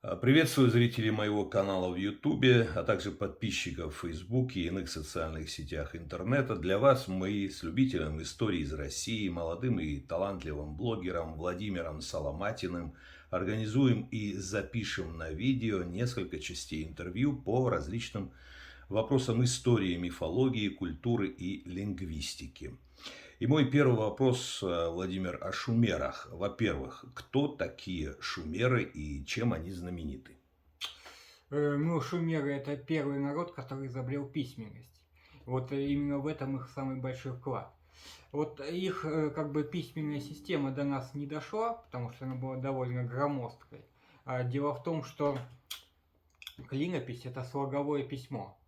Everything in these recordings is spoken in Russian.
Приветствую зрителей моего канала в Ютубе, а также подписчиков в Фейсбуке и иных социальных сетях интернета. Для вас мы с любителем истории из России, молодым и талантливым блогером Владимиром Соломатиным организуем и запишем на видео несколько частей интервью по различным вопросам истории, мифологии, культуры и лингвистики. И мой первый вопрос, Владимир, о шумерах. Во-первых, кто такие шумеры и чем они знамениты? Ну, шумеры — это первый народ, который изобрел письменность. Вот именно в этом их самый большой вклад. Вот их как бы письменная система до нас не дошла, потому что она была довольно громоздкой. Дело в том, что клинопись — это слоговое письмо.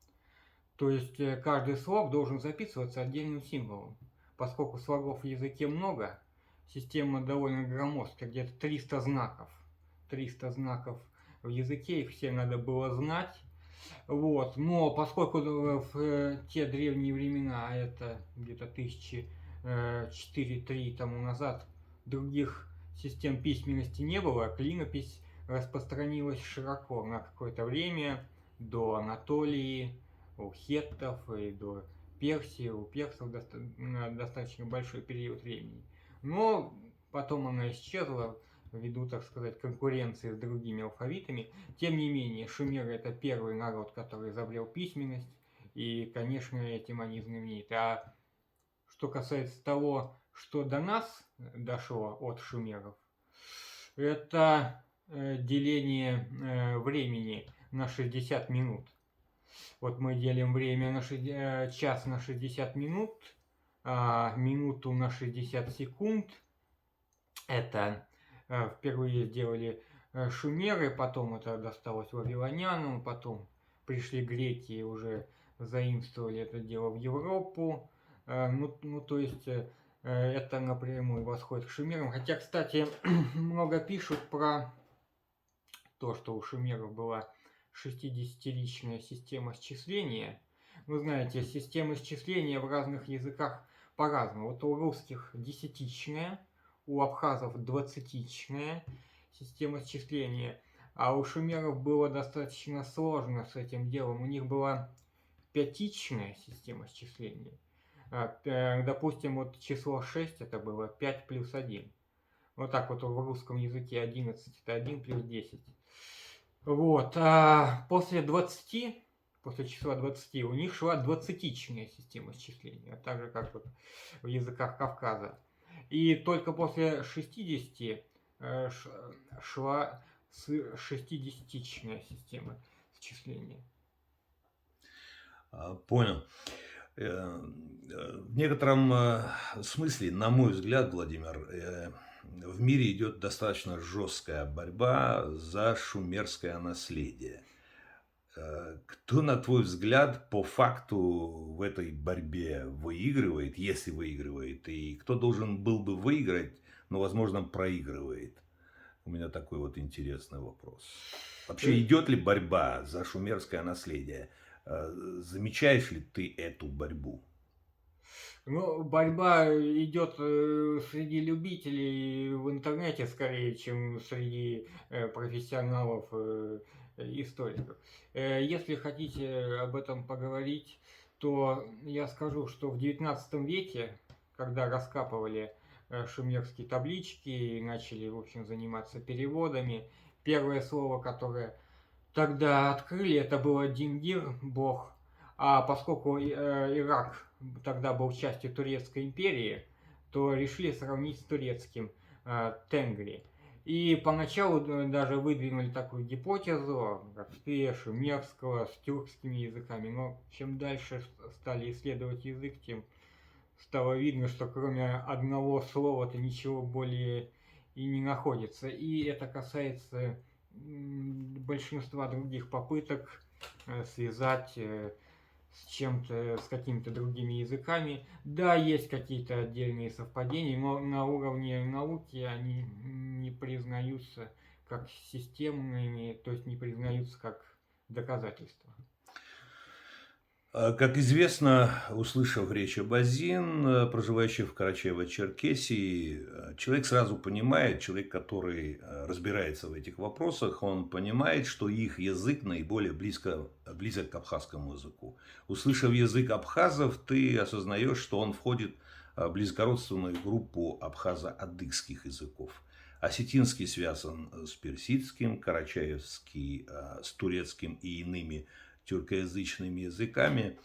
То есть каждый слог должен записываться отдельным символом. Поскольку слогов в языке много, система довольно громоздкая, где-то 300 знаков. 300 знаков в языке, их все надо было знать. Вот. Но поскольку в те древние времена, а это где-то тысячи 4-3 тому назад, других систем письменности не было, клинопись распространилась широко на какое-то время до Анатолии, у хеттов и до Персии, у персов на достаточно большой период времени. Но потом она исчезла ввиду, так сказать, конкуренции с другими алфавитами. Тем не менее, шумеры — это первый народ, который изобрел письменность, и, конечно, этим они знамениты. А что касается того, что до нас дошло от шумеров, это деление времени на 60 минут. Вот мы делим время на час на 60 минут, минуту на 60 секунд. Это впервые сделали шумеры, потом это досталось вавилонянам, потом пришли греки и уже заимствовали это дело в Европу. То есть это напрямую восходит к шумерам. Хотя, кстати, много пишут про то, что у шумеров была 60-личная система счисления. Вы знаете, система счисления в разных языках по-разному. Вот у русских десятичная, у абхазов двадцатичная система счисления, а у шумеров было достаточно сложно с этим делом. У них была пятичная система счисления. Допустим, вот число 6 это было 5 плюс 1. Вот так вот в русском языке 11 это 1 плюс 10. Вот. А после числа 20, у них шла двадцатичная система счисления, так же, как вот в языках Кавказа. И только после 60 шла шестидесятичная система счисления. Понял. В некотором смысле, на мой взгляд, Владимир, в мире идет достаточно жесткая борьба за шумерское наследие. Кто, на твой взгляд, по факту в этой борьбе выигрывает, если выигрывает, и кто должен был бы выиграть, но, возможно, проигрывает? У меня такой вот интересный вопрос. Вообще, Э, идет ли борьба за шумерское наследие? Замечаешь ли ты эту борьбу? Ну, борьба идет среди любителей в интернете скорее, чем среди профессионалов, историков. Если хотите об этом поговорить, то я скажу, что в XIX веке, когда раскапывали шумерские таблички и начали, в общем, заниматься переводами, первое слово, которое тогда открыли, это было Дингир, бог. А поскольку Ирак тогда был частью Турецкой империи, то решили сравнить с турецким Тенгри. И поначалу даже выдвинули такую гипотезу о родстве шумерского с тюркскими языками. Но чем дальше стали исследовать язык, тем стало видно, что кроме одного слова-то ничего более и не находится. И это касается большинства других попыток связать с чем-то, с какими-то другими языками. Да, есть какие-то отдельные совпадения, но на уровне науки они не признаются как системными, то есть не признаются как доказательства. Как известно, услышав речь Абазин, проживающий в Карачаево-Черкесии, человек сразу понимает, человек, который разбирается в этих вопросах, он понимает, что их язык наиболее близок к абхазскому языку. Услышав язык абхазов, ты осознаешь, что он входит в близкородственную группу абхазо-адыгских языков. Осетинский связан с персидским, карачаевский с турецким и иными тюркоязычными языками.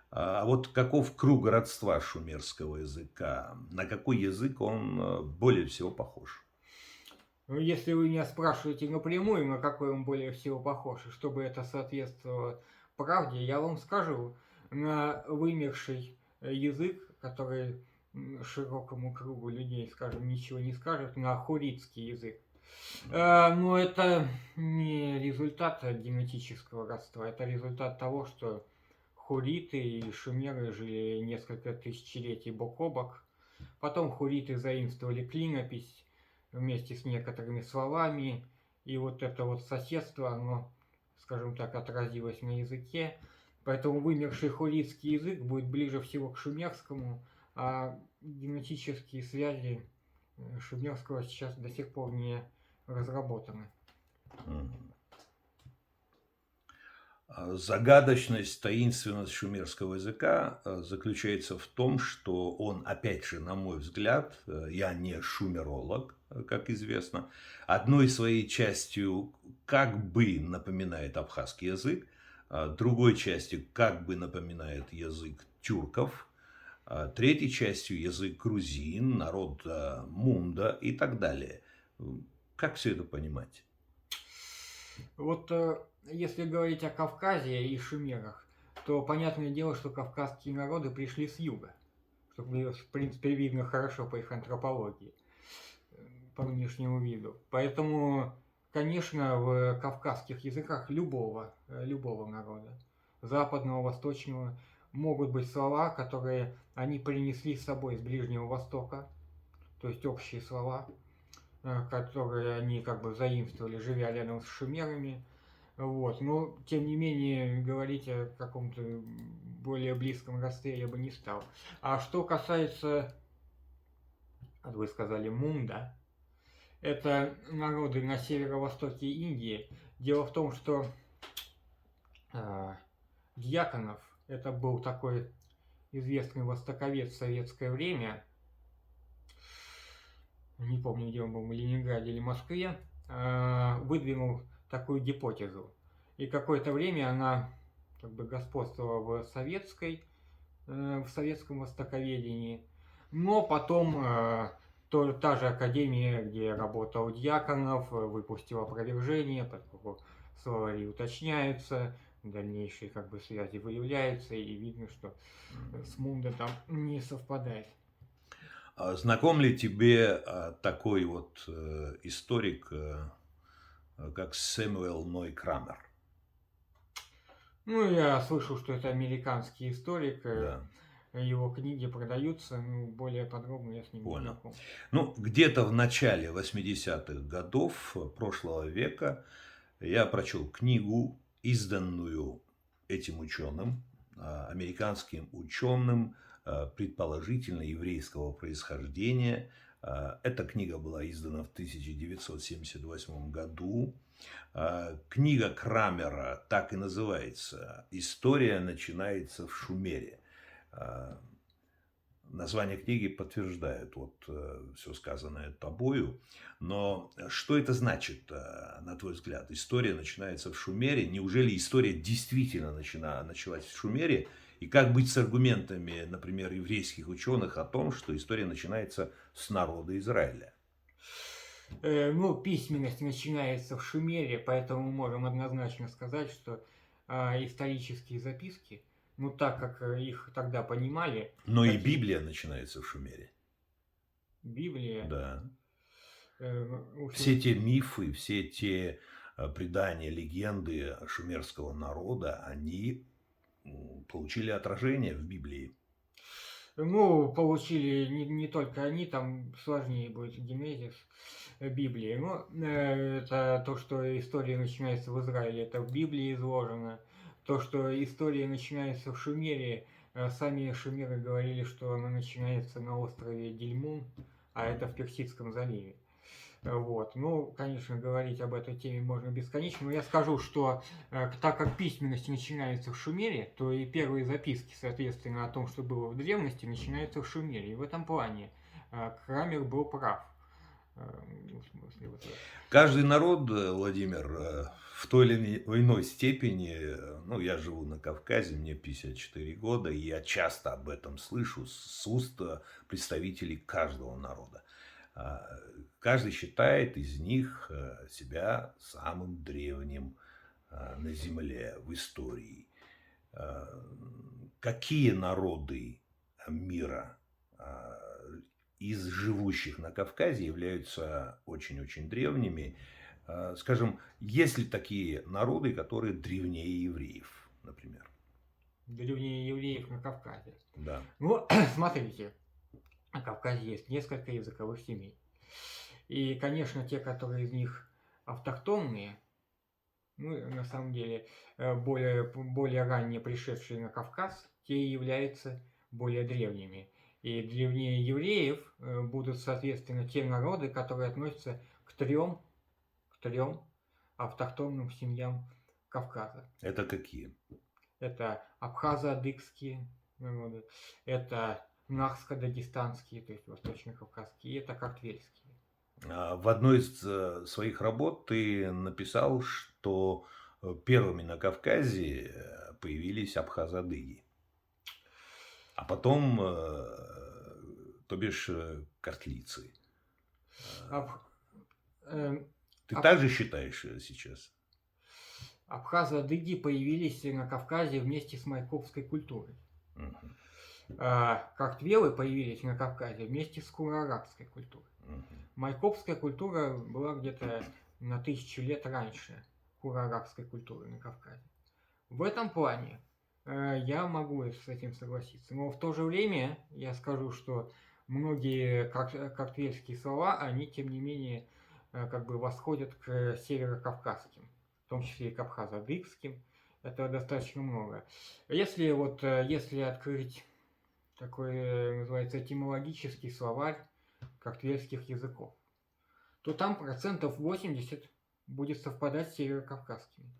А вот каков круг родства шумерского языка? На какой язык он более всего похож? Ну, если вы меня спрашиваете напрямую, на какой он более всего похож, и чтобы это соответствовало правде, я вам скажу, на вымерший язык, который широкому кругу людей, скажем, ничего не скажет, на хуритский язык. Но это не результат генетического родства, это результат того, что хуриты и шумеры жили несколько тысячелетий бок о бок. Потом хуриты заимствовали клинопись вместе с некоторыми словами, и вот это вот соседство, оно, скажем так, отразилось на языке. Поэтому вымерший хуритский язык будет ближе всего к шумерскому, а генетические связи шумерского сейчас до сих пор не разработаны. Загадочность, таинственность шумерского языка заключается в том, что он, опять же, на мой взгляд, я не шумеролог, как известно, одной своей частью как бы напоминает абхазский язык, другой частью как бы напоминает язык тюрков, третьей частью язык грузин, народ мунда и так далее. Как все это понимать? Вот если говорить о Кавказе и шумерах, то понятное дело, что кавказские народы пришли с юга, что, в принципе, видно хорошо по их антропологии, по внешнему виду. Поэтому, конечно, в кавказских языках любого народа, западного, восточного, могут быть слова, которые они принесли с собой с Ближнего Востока, то есть общие слова, которые они как бы заимствовали, живя рядом с шумерами. Вот. Но, тем не менее, говорить о каком-то более близком родстве я бы не стал. А что касается, как вы сказали, мунда, это народы на северо-востоке Индии. Дело в том, что Дьяконов, это был такой известный востоковед в советское время, не помню, где он был, в Ленинграде или Москве, выдвинул такую гипотезу. И какое-то время она как бы господствовала в советском востоковедении. Но потом та же академия, где работал Дьяконов, выпустила опровержение, поскольку словари уточняются, дальнейшие как бы связи выявляются, и видно, что с Мунда там не совпадает. Знаком ли тебе такой вот историк, как Сэмюэл Ной Крамер? Ну, я слышал, что это американский историк, Да. его книги продаются, ну, более подробно я с ним не Понял. знаком. Ну, где-то в начале 80-х годов прошлого века я прочел книгу, изданную этим ученым, американским ученым, предположительно еврейского происхождения. Эта книга была издана в 1978 году. Книга Крамера так и называется «История начинается в Шумере». Название книги подтверждает вот все сказанное тобою. Но что это значит, на твой взгляд? История начинается в Шумере. Неужели история действительно началась в Шумере? И как быть с аргументами, например, еврейских ученых о том, что история начинается с народа Израиля? Ну, письменность начинается в Шумере, поэтому мы можем однозначно сказать, что исторические записки, ну, так как их тогда понимали... Но и Библия начинается в Шумере. Библия... Да. В общем, Все те мифы, все те предания, легенды шумерского народа, они получили отражение в Библии. Ну, получили не только они, там сложнее будет генезис Библии. Но это то, что история начинается в Израиле, это в Библии изложено. То, что история начинается в Шумере, сами шумеры говорили, что она начинается на острове Дильмун, а это в Персидском заливе. Вот. Ну, конечно, говорить об этой теме можно бесконечно, но я скажу, что так как письменность начинается в Шумере, то и первые записки, соответственно, о том, что было в древности, начинаются в Шумере. И в этом плане Крамер был прав. В смысле, вот это. Каждый народ, Владимир, в той или иной степени, ну, я живу на Кавказе, мне 54 года, и я часто об этом слышу с уст представителей каждого народа. Каждый считает из них себя самым древним на Земле, в истории. Какие народы мира из живущих на Кавказе являются очень-очень древними? Скажем, есть ли такие народы, которые древнее евреев, например? Древнее евреев на Кавказе. Да. Ну, смотрите, на Кавказе есть несколько языковых семей. И, конечно, те, которые из них автохтонные, ну, на самом деле, более ранее пришедшие на Кавказ, те и являются более древними. И древнее евреев будут, соответственно, те народы, которые относятся к трем автохтонным семьям Кавказа. Это какие? Это абхазо-адыгские народы, это нахско-дагестанские, то есть восточно-кавказские, и это картвельские. В одной из своих работ ты написал, что первыми на Кавказе появились абхазо-адыги. А потом, то бишь, картлийцы. Ты также считаешь сейчас? Абхазо-адыги появились на Кавказе вместе с майкопской культурой. Картвелы появились на Кавказе вместе с куро-арабской культурой. Майкопская культура была где-то на 1000 лет раньше куро-арабской культуры на Кавказе. В этом плане я могу с этим согласиться. Но в то же время я скажу, что многие картвельские слова, они тем не менее как бы восходят к северокавказским, в том числе и к абхазо-адыгским. Это достаточно много. Если открыть такой, называется, этимологический словарь картвельских языков, то там 80% будет совпадать с северокавказскими.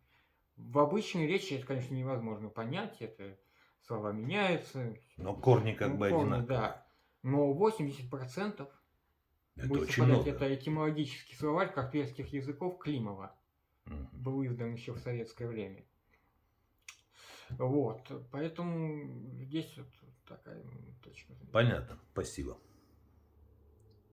В обычной речи это, конечно, невозможно понять, это слова меняются. Но корни как бы одинаковые. Да. Но 80% это будет очень совпадать. много. Это этимологический словарь картвельских языков Климова. Был издан еще в советское время. Вот. Поэтому здесь вот такая точка. Понятно. Спасибо.